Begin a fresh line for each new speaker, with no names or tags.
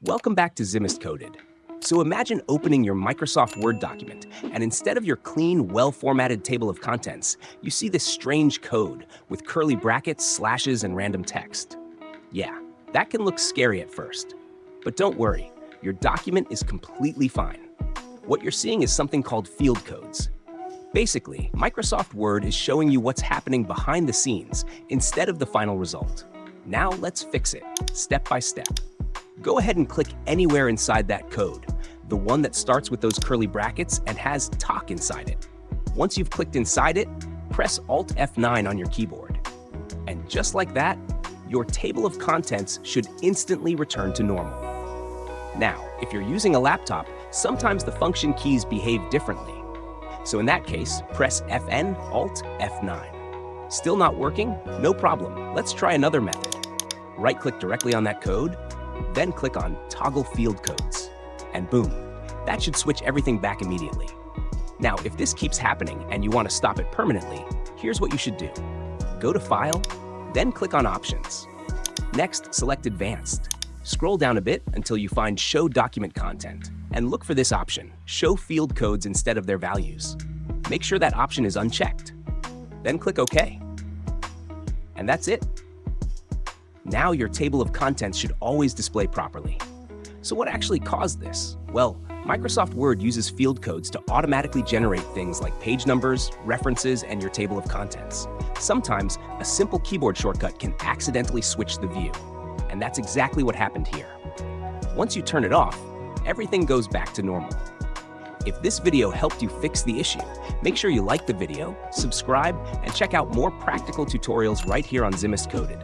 Welcome back to Zimist Coded. So imagine opening your Microsoft Word document, and instead of your clean, well-formatted table of contents, you see this strange code with curly brackets, slashes, and random text. Yeah, that can look scary at first. But don't worry, your document is completely fine. What you're seeing is something called field codes. Basically, Microsoft Word is showing you what's happening behind the scenes instead of the final result. Now let's fix it, step by step. Go ahead and click anywhere inside that code, the one that starts with those curly brackets and has talk inside it. Once you've clicked inside it, press Alt F9 on your keyboard. And just like that, your table of contents should instantly return to normal. Now, if you're using a laptop, sometimes the function keys behave differently. So in that case, press Fn, Alt, F9. Still not working? No problem. Let's try another method. Right-click directly on that code, then click on Toggle Field Codes. And boom, that should switch everything back immediately. Now, if this keeps happening and you want to stop it permanently, here's what you should do. Go to File, then click on Options. Next, select Advanced. Scroll down a bit until you find Show Document Content, and look for this option, Show Field Codes instead of their values. Make sure that option is unchecked. Then click OK. And that's it. Now your table of contents should always display properly. So what actually caused this? Well, Microsoft Word uses field codes to automatically generate things like page numbers, references, and your table of contents. Sometimes, a simple keyboard shortcut can accidentally switch the view. And that's exactly what happened here. Once you turn it off, everything goes back to normal. If this video helped you fix the issue, make sure you like the video, subscribe, and check out more practical tutorials right here on Zimist Coded.